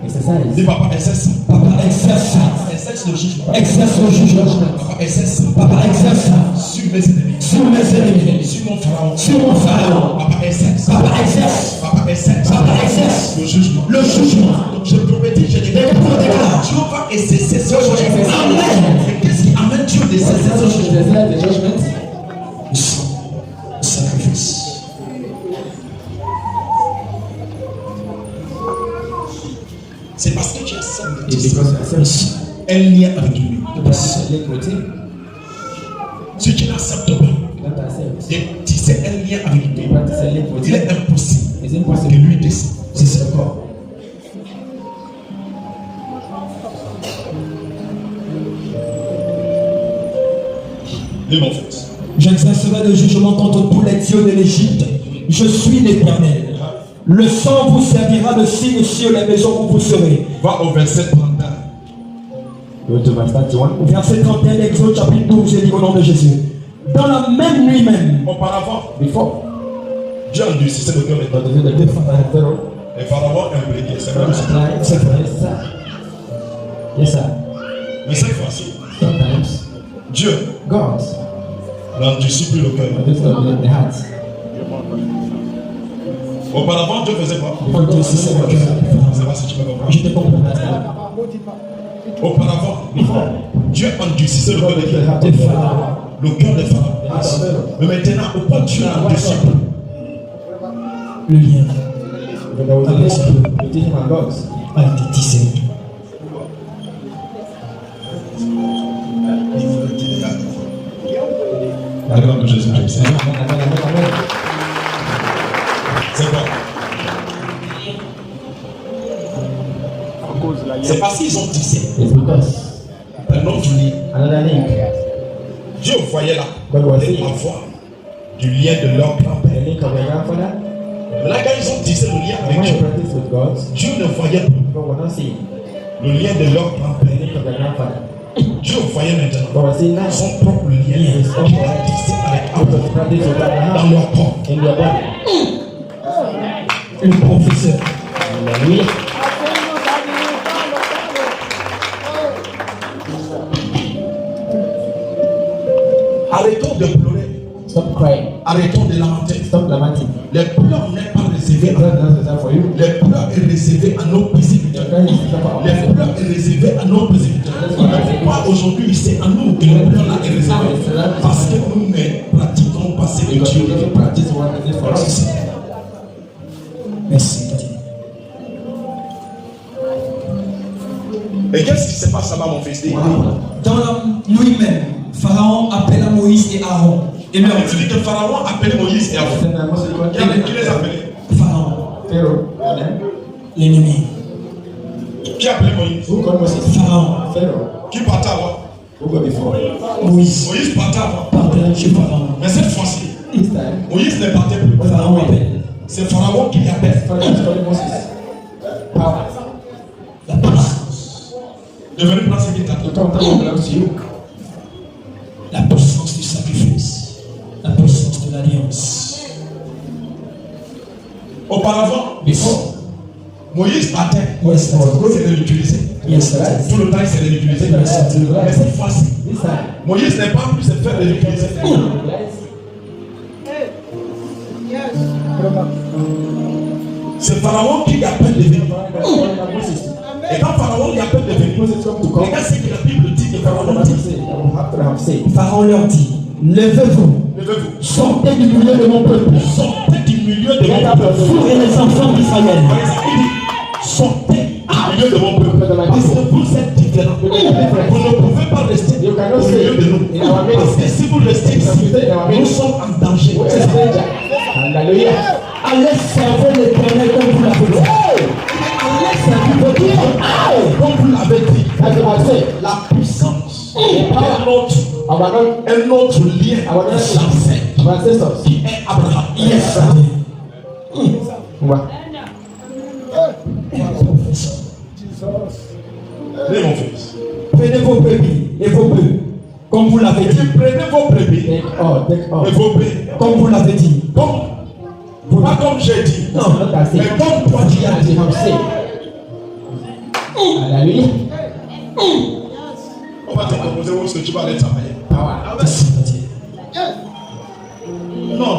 Exercise. Dis papa, exerce ça. Papa, exerce ça. Exerce le jugement. Exerce le jugement. Papa, exerce ça. Papa, exerce ça. Sur mes ennemis. Sur mes ennemis. Sur mon pharaon. Sur mon pharaon. Papa, exerce. Papa, exerce. Papa, exerce. Papa, exerce. Le jugement. Le jugement. Donc je prophétise, je déclare. Dieu va exercer ce jugement. Amen. Et qu'est-ce qui amène Dieu à exercer ce jugement? Exercise the judgment. Le sang. Le sacrifice. C'est parce que tu acceptes It's because you accept un lien avec lui. the link with him. Si tu n'acceptes pas You don't accept. de tisser un lien avec You lui, practice a link with il him. est impossible It's que impossible. lui décide. C'est ça encore. Lis mon fils. J'exercerai le jugement contre tous les dieux de l'Égypte. Je suis l'Éternel. Le sang vous servira de signe sur les maisons où vous serez. Va au verset 31. Go to verse 31. Verset 31 d'Exode chapitre 12, j'ai dit au nom de Jésus. Dans la même nuit même, Auparavant, Before, Dieu a endurci le cœur des God revealed the difference of Pharaoh. Les pharaons impliqués, c'est même ça. Like, c'est vrai. yes, sir. Yes, sir. Mais cette fois-ci, Sometimes, Dieu God n'endurcit plus le cœur. reveals the heart. Auparavant, Dieu faisait quoi? Dieu, c'est ça le cœur. Je ne sais pas si tu me comprends. Je te comprends. Auparavant, Dieu endurcissait le cœur des pharaons. Des pharaons. Le cœur des pharaons. Mais maintenant, pourquoi Dieu n'endurcit plus? Le lien When there was a link between him and God. a été tissé. La grande de Jésus-Christ. Amen, amen, amen, amen. C'est quoi? À cause de la C'est parce qu'ils ont tissé It's because un autre lien. another link. Dieu voyait là God was la seeing voix du lien de leur the grand-père. link of their grandfather. Là, quand ils ont tissé le lien And when avec they Dieu, practice with God, Dieu ne voyait plus God was not seeing le lien de leur the grand-père. link of their grandfather. Dieu voyait maintenant God was seeing now. son propre lien Yes. qu'il a tissé avec Out Abraham of practice with God dans leur corps. in their body. Une prophétie. Hallelujah. Arrêtons de pleurer, Stop crying. arrêtons de lamenter. Stop lamenting. Les pleurs n'est pas réservé à God has done for you. les pleurs est réservé à nos persécuteurs. Your crying is not for Les us. pleurs est réservé à nos persécuteurs. Pourquoi aujourd'hui c'est à nous que les pleurs là est réservé? Parce que nous ne pratiquons pas ce que Because Dieu you veut. never practice what it is for us. Merci, Tati. Et qu'est-ce qui se passe là-bas, mon fils? Dans la nuit même, Pharaon appela Moïse et Aaron et leur Tu dis que Pharaon a appelé Moïse et Aaron. Then I must go Qui les a appelés? Pharaon, Pharaoh. Amen. l'ennemi. Qui a appelé Moïse? Who called Moses? Pharaon, Pharaoh. Qui partait avant? Who go before? Moïse, Moïse partait avant. partait chez Pharaon. Mais cette fois-ci, This time, Moïse ne partait plus. Pharaon appelle. C'est Pharaon qui appelle. Pharaoh is calling Moses. Power. La puissance. De venir prendre ce qui The t'attend. authority belongs to you. La puissance du sacrifice. La puissance de l'alliance. Auparavant, Before, Moïse partait. Yes, Lord. C'est de l'utiliser. Yes, Lord. Tout le temps, il s'est de l'utiliser. Mais cette fois-ci, this time, Moïse n'est pas plus se faire de l'utiliser. C'est Pharaon qui appelle de venir. Et quand Pharaon lui appelle de venir, regarde ce que la Bible dit que Pharaon dit. Pharaon leur dit, levez-vous, Levez-vous. sortez du milieu de mon peuple, Sortez du milieu de mon peuple. vous et les enfants d'Israël. Il dit, sortez du milieu de mon peuple. Parce que vous êtes différents. Vous ne pouvez pas rester au milieu de nous. Parce que si vous restez ici, nous sommes en danger. C'est ça. Hallelujah. Allez servir l'Éternel comme vous l'avez dit. Allez servir votre Dieu. Comme vous l'avez dit, la puissance est un autre lien d'ancêtre qui est Abraham. Yes. Wow. Prenez mon fils. Prenez vos brebis et vos bœufs, comme vous l'avez dit. Prenez vos brebis Take all, take all. et vos bœufs. Comme vous l'avez dit. Pas comme j'ai dit. No, not as Mais if. comme toi tu as As dit. you have said. Hallelujah. On va te proposer où est-ce que tu vas aller travailler. Power. Non.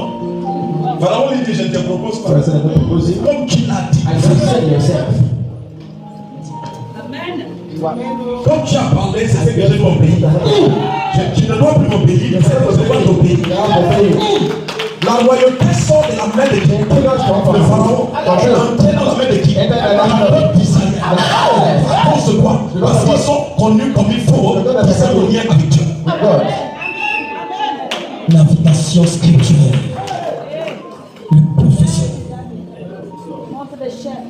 Pharaon lui dit, je ne te propose pas. First, I don't propose you. Comme tu l'as dit. As you said yourself. Comme tu as parlé, c'est ce que j'ai compris. Tu ne dois plus m'obéir. C'est ce que je dois t'obéir. La royauté sort de la main de qui? Le Pharaon. Elle est entrée dans la main de qui? Dans la main d'Israël. À cause de quoi? Parce qu'ils sont connus comme il faut. Ils sont en lien avec Dieu. God. Navigation scripturelle. Le professeur. Montre le chef.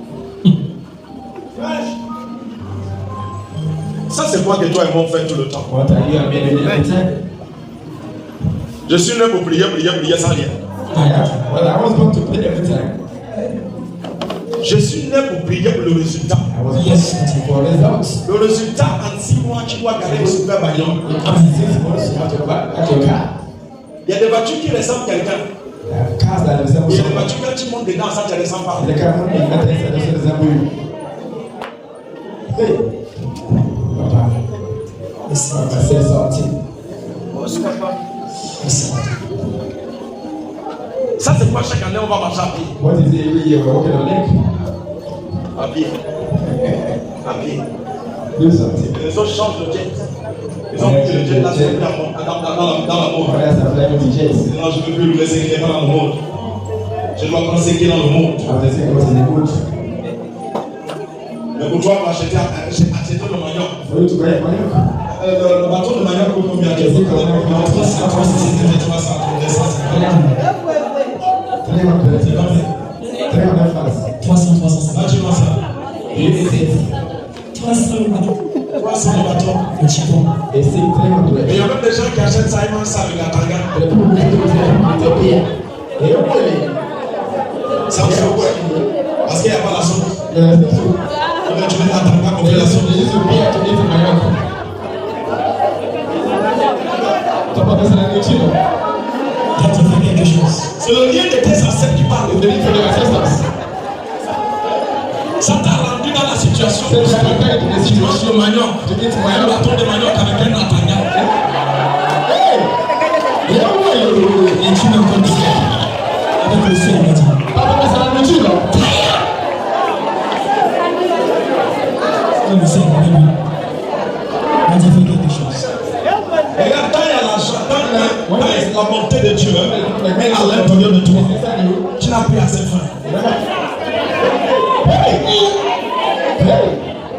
Ça, c'est quoi que toi et moi on fait tout le temps. What are you having every time? Je suis né pour prier sans rien. Well, I was going to pray every time. Je suis né pour prier pour le résultat. I was waiting for results. Le résultat, en 6 mois, tu dois garder le super baillon. In 6 months, you have to buy your car. Il y a des voitures qui ressemblent à quelqu'un. Cars that resemble Il y a des someone. voitures quand tu montes dedans, ça ne te ressemble pas. The car money is not that resemble you. Hey, Papa, Papa said something. Ça, c'est quoi chaque année on va marcher à pied? What is it every year we're walking on leg? À pied. À pied. Do something. Les autres changent de jet. Ils ont pris le jet là, c'est dans la mode. Others are flying with the jets. Non, je ne peux plus rouler 5 km dans le monde. Je dois prendre 5 km dans le monde. After 6 months in the boat, Mais pour toi, pour acheter le manioc. for you to buy a manioc. Le bateau de manioc coûte combien? 300, 300 francs. 300. Là, tu vois ça. 300 le bateau. 300 le bateau. Le chiffon. Et c'est 300. Et il y a même des gens qui achètent ça, ils mangent ça avec la tanga. Le plus gros de Ethiopia. Et au moins, Ça me fait quoi? Parce qu'il n'y a pas la sauce. il y a des sous. On a tué la tanga pour faire la sauce. Des sous bien to eat manioc. Tu vas passer la nourriture. Quand tu fais quelque chose. C'est le lien de tes ancêtres qui parle. Vous devez faire de l'assistance. Ça t'a rendu dans la situation. C'est le cas de des Tu manges situations. le manioc. Tu dis, tu Un manioc. bâton de manioc avec un tanga. Hey! Il y a un moyen. Et tu n'as pas dit. Avec le ciel, il m'a dit. Papa, c'est la nourriture, là. Comme le ciel, il m'a dit. Il m'a dit, fais quelque chose. Et là, quand il y a l'argent, quand il y a la bonté de Dieu, mais à l'intérieur de toi, tu n'as plus assez faim.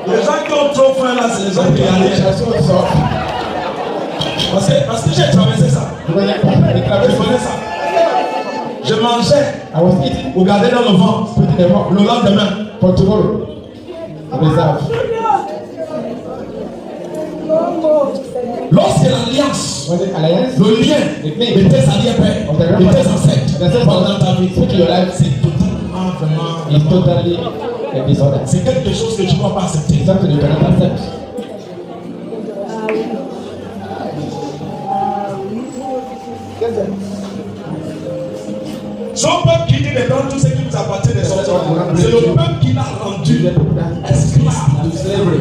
Les gens qui ont trop faim là, c'est les gens qui arrivent. Parce que j'ai traversé ça. Je connais ça. Je mangeais I was eating pour garder dans le ventre put in the mouth le lendemain. for tomorrow. Reserve. Lorsque l'alliance, Was it alliance? le lien de tes arrière-pères, de tes ancêtres pendant ta vie, Put your life c'est totalement, vraiment, is totally a disorder. c'est quelque chose que tu ne vas pas accepter. It's something you cannot accept. Son peuple qui dit de prendre tout ce qui nous appartient des sorties, c'est le peuple qui l'a rendu esclave de slavery.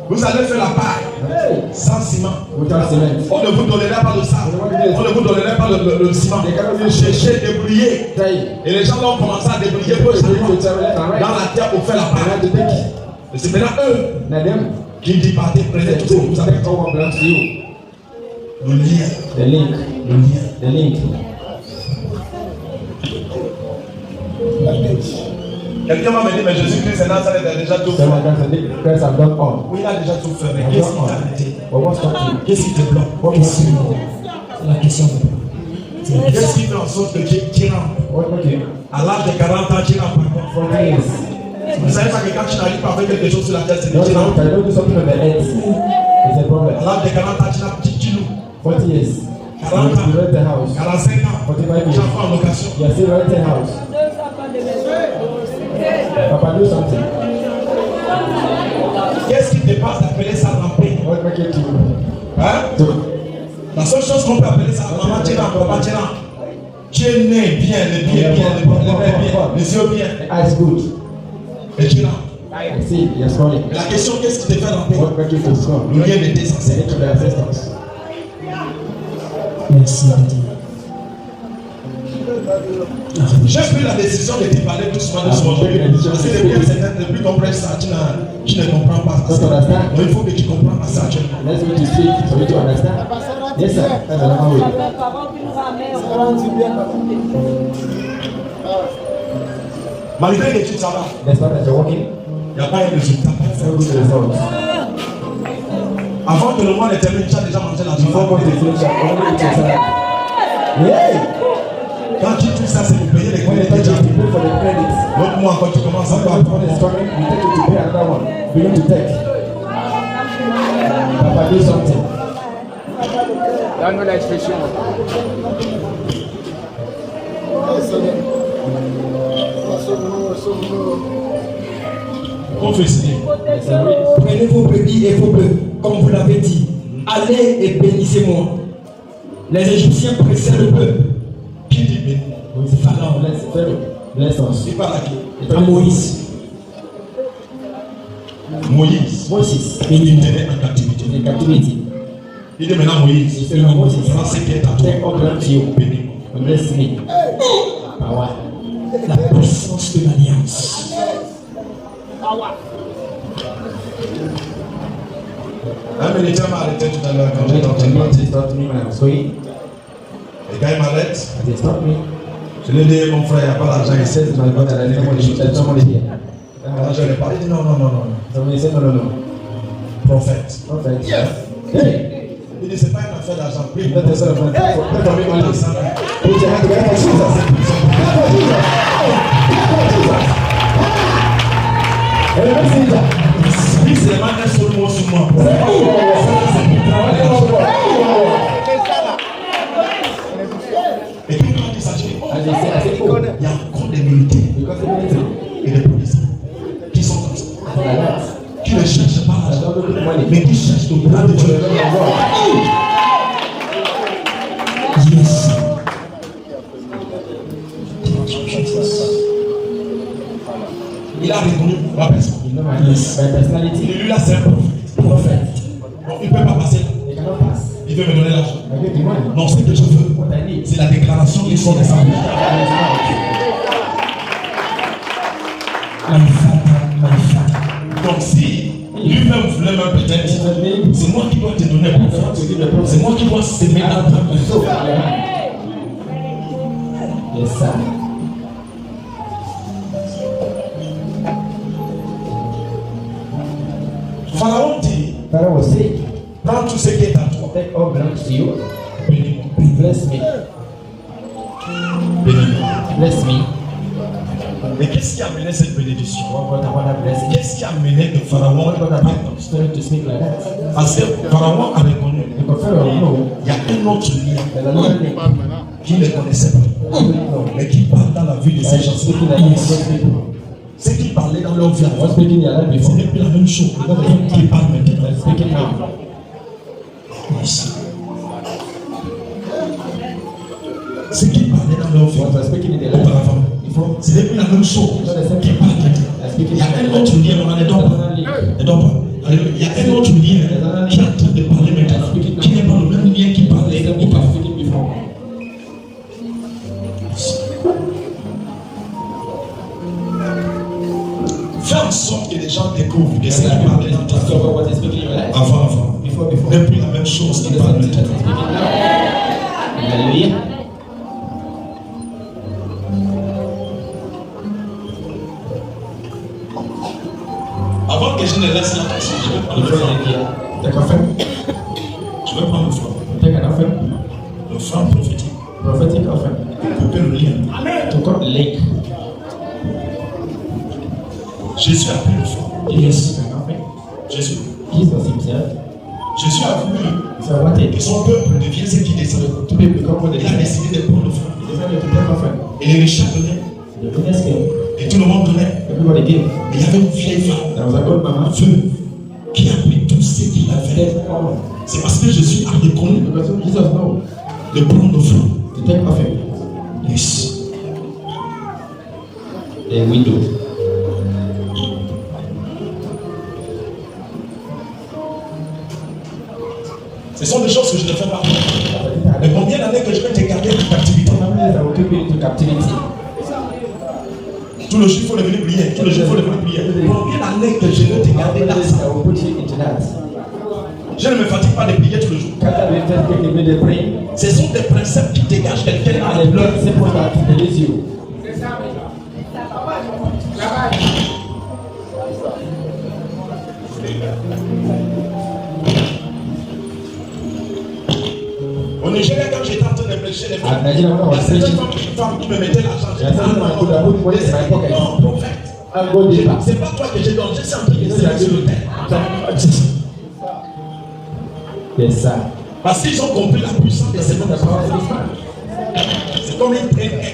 Vous allez faire la paille sans ciment. Without cement. On ne vous donnera pas le sable. On ne vous donnera pas le ciment. Cherchez, débrouiller. Et les gens vont commencer à débrouiller peu dans la terre pour faire la paille. Et c'est maintenant eux Now them, qui disent partez, prenez tout ce que vous avez. take over belongs to you. Le lien. The link. Le lien. The link. Quelqu'un m'a dit, mais Jésus-Christ est Nazareth, il a déjà tout fait. Someone comes and say, Christ have done all. Oui, il a déjà tout fait, mais I've qu'est-ce done qui t'a all. arrêté? But what's stopping you? Qu'est-ce qui te bloque? What was you? C'est la question. Qu'est-ce qui fait en sorte que tu rampes? What would you? À l'âge de 40 ans, tu rampes encore. For years. Vous ne savez pas que quand tu n'arrives pas à faire quelque chose sur la terre, c'est que No, tu no, rampes. I don't do something on the earth. It's a À problem. l'âge de 40 ans, tu loues. 40 years. 40 ans. You rent the house. 45 ans, 45 tu years. as fait en location. You are still renting house. Papa, do something. Qu'est-ce qui te passe appeler ça la paix. What make it to Hein? La seule chose qu'on peut appeler ça, maman Tchéna, papa Tchéna. Tu es né bien, les yeux bien. eyes good? Et Tchéna. I see, you're smiling. Mais la question, qu'est-ce qui te fait la paix? What make you to smile? Le lien de tes It's ancêtres. into the ancestors. Merci, Daddy. J'ai pris la décision de te parler doucement. Parce que depuis qu'on presse ça, tu ne comprends pas ça. Donc il faut que tu comprennes ça. Let's go to speak for you to understand. Yes, sir. That's another way. Les parents qui nous ramènent. Malgré l'étude, ça va. Despite that you're working, Il n'y a pas un résultat. no good results. Avant que le mois ne termine, tu as déjà mangé la Before going to finish, you're only eating salad. Yay! Quand tu touches ça, c'est pour payer les When you touch crédits. it, you pay for the credits. L'autre mois, quand tu commences à When the one is coming, you take it to pay another one. You need to take. Papa, do something. Donne-nous l'expression. confessez. Prenez vos brebis et vos bœufs, comme vous l'avez dit. Allez et bénissez-moi. Les Égyptiens pressaient le peuple. Qui dit béni? C'est Pharaon, bless us. Il parle à qui? À Moïse. Moïse. Moses, Il tenait en captivité. in captivity. Il dit maintenant Moïse. Il dit Moïse. Prends ce qui est à toi. Take all belongs to you. Bénis-moi. Bless me. Power. La puissance de l'alliance. Un militaire m'a arrêté tout à l'heure quand When j'étais en train de the partir. Lord stopped me when I was going, Le gars il m'arrête. they stopped me. Je lui ai dit mon frère, il n'y a pas l'argent. Il sait, My brother, there's someone here. Alors je lui ai parlé. Il dit non, non, non, non. Somebody said, no. Prophète. Prophet. Hey! Il dit c'est pas une affaire d'argent. Prie Not the son of man. Pray for me only. ça. Put your hand together for Jesus. Clap for Jesus. Clap for Jesus. Hey, let's see that. Lui c'est vraiment un seul mot sur moi. Et puis quand il s'agit, And they say, I said, oh, il y a encore des militaires because the military, et des policiers qui sont comme ça. like that. Qui ne cherchent pas I l'argent, don't look at money. mais qui cherchent le bras de For the Dieu. love of God. Yes. Il a reconnu ma personne. You know my personality. Et lui là c'est un prophète. Prophet. Donc il ne peut pas passer. They cannot pass. Il veut me donner l'argent. I give you money. Non, ce que je veux, What I need. c'est la déclaration qu'ils sont descendus. Donc si lui-même voulait même peut-être, c'est moi qui dois te donner un prophète. C'est moi qui dois s'aimer dans ta personne. Yes, sir. Pharaon dit, Pharaoh was sick. prends tout ce qui est à toi. Take all belongs to you. Bénis-moi. Bless me. Bénis-moi. Bless me. Et qu'est-ce qui a mené cette bénédiction? What God I want to bless you. Qu'est-ce qui a mené le Pharaon? What God I want to speak like that. Parce que Pharaon a reconnu, Because Pharaoh know il y a un autre lien there's another thing. qu'il ne connaissait pas, mais qui parle dans la vie de ces gens. Speaking like those people. Ce qui parlait dans leur vie avant, What's speaking in your life ce before? n'est plus la même chose qui parle maintenant. They're speaking now. Ce qui parlait dans leur vie What was speaking in their life auparavant, before? ce n'est plus la même chose qui parle maintenant. They're speaking Il y a un autre lien, on ne dort pas. Ne dort pas. Il y a un autre lien qui est en train de parler maintenant, qui n'est pas le même lien qui parlait auparavant. speaking before. Fais en sorte que les gens découvrent de ce qui parlait dans ta vie Discover what is speaking in your life. avant. Before. n'est plus la même chose qui parle maintenant. Hallelujah. Avant que je ne laisse la question, je vais prendre le Before franc. I hear, take offering. Je vais prendre le franc. Take an offering. Le franc prophétique. Prophetic offering. Couper le lien. To cut the link. Jésus a pris le franc. Yes. An offering. Jésus. Jesus himself. Jésus a voulu So I wanted que son peuple devienne ce qui descend. to be become what they Il a décidé de prendre le franc. He decided to take offering. Et les riches donnaient. The goodness came. Et tout le monde donnait. Everybody gave. Et il y avait une vieille femme, There was a old mama veuve, qui a pris tout step forward. C'est parce que Jésus a reconnu Because Jesus knows de prendre feu. to take offering. Yes. A window. Ce sont des choses que je ne fais pas. Mais combien d'années que je vais te garder en captivité? How many years I will keep you into captivity? Tout le jour, il faut venir prier. Tout le jour, il faut venir prier. Combien d'années que je vais te garder How là? many years I will put you into that? Je ne me fatigue pas de prier tout le jour. Can't I be just taking me the praying? Ce sont des principes qui dégagent quelqu'un dans And la the douleur. principle that release you. Au Nigeria, quand j'étais en train de prêcher les femmes, Ah, Nigeria, when I was il y a certaines preaching, femmes qui me mettaient l'argent. there are some people who put money in my pocket. Non, prophète. I'll go deeper. C'est pas toi que je donne, je suis en train de laisser sur le terre. Yes, sir. Parce qu'ils ont compris la puissance de ces The hommes. power of this man.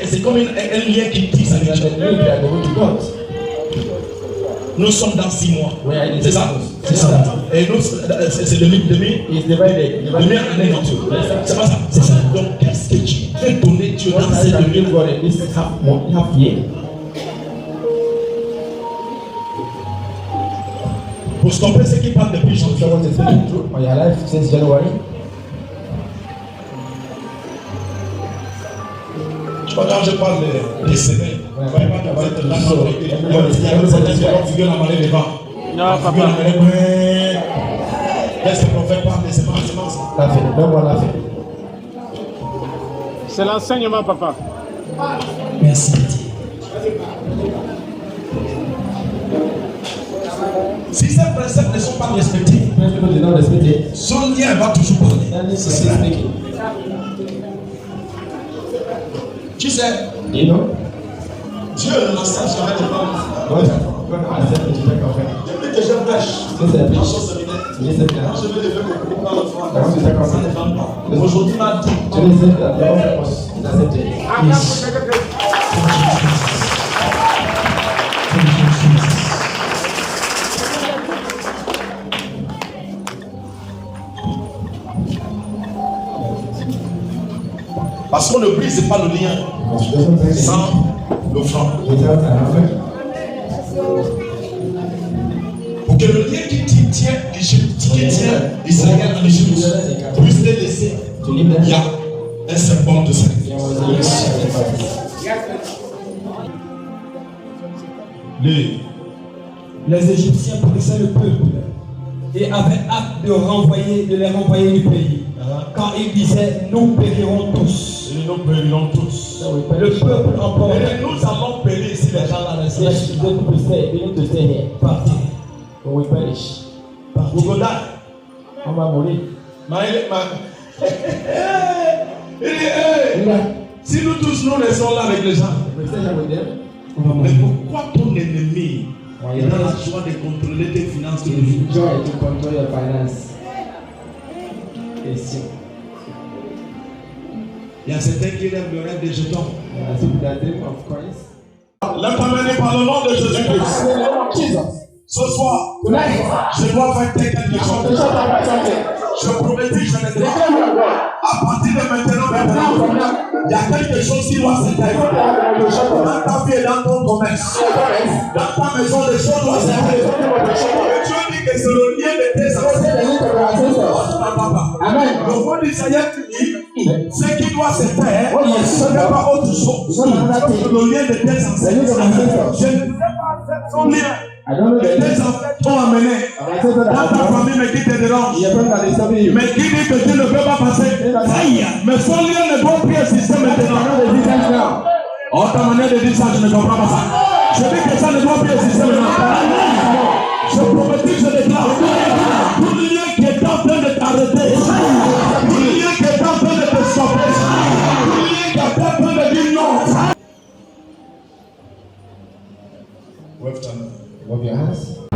C'est comme un lien qui tisse avec And Dieu. the link that they want to God. Nous sommes dans 6 mois. We are in C'est ça? C'est ça. Et nous, c'est demi It's divided. année non plus. C'est pas ça. C'est ça. Donc, qu'est-ce que tu veux donner Dieu What dans are ces you going to demi give God in this half year? pour stopper ceux qui parlent depuis janvier? So what is been true on your life since January? Je crois que quand je parle des semaines, vous voyez pas que vous êtes là dans le pays. Il y a la marée devant. Non, papa. Laisse le prophète parler des semences. Laughing. No more laughing. C'est l'enseignement, papa. Merci. Si ces principes ne sont pas respectés, When people do not respect it, son lien va toujours parler. then it's still speaking. Tu sais, You know? Dieu ne n'accepte jamais de prendre. God accept me to take offering. Depuis que je prêche, Since I dans preach, son séminaire, listen to quand that. je vais lever mon couple dans le froid, I want to take ça ne offering. vend pas. Aujourd'hui, m'a dit, Today said that the offering was accepted. Yes. parce qu'on ne brise pas le lien Because it doesn't break the sans l'offrande. without an offering. Pour que le lien qui tient Israël en Égypte puisse les laisser, To leave them, il y a un symbole de sacrifice. there was a sacrifice. Les Égyptiens pressaient le peuple et avaient hâte de les renvoyer du pays. Quand ils disaient nous périrons tous. Et nous périrons tous. Le peuple emportait Et nous allons périr si les gens là restent. Yes, the people stay. They need to stay here. partir. When we perish, We go die. on va mourir. Si nous tous nous restons là avec les gens, If we stay here with them, mais pourquoi ton ennemi est dans la joie de contrôler tes finances tous les jours? joy to control your finance. Yes, Il y a certains qui rêvent le rêve des jetons. people that dream of coins. L'empamener par le nom de Jésus-Christ. Ce soir, je dois faire quelque chose. Je prophétise, je le dis. À partir de maintenant, il y a quelque chose qui doit se faire. Dans ta vie et dans ton commerce, dans ta maison, les choses doivent se faire. Et Dieu dit que c'est le lien de tes ancêtres. Amen. Le mot d'Isaïe dit, ce qui doit se faire, ce n'est pas autre chose. C'est le lien de tes ancêtres. Je ne sais pas son lien. I don't know Que the tes ancêtres t'ont amené. Dans ta famille, mais qui te dérange. Mais qui dit que Dieu ne peut pas passer. Aïe. Mais son lien ne doit plus exister maintenant. Oh, ta manière de dire ça, je ne comprends pas ça. Je dis que ça ne doit plus exister maintenant. Je prophétise, je déclare. Tout lien qui est en train de t'arrêter. Tout lien qui est en train de te stopper. Tout lien qui est en train de dire non. Wave your hands.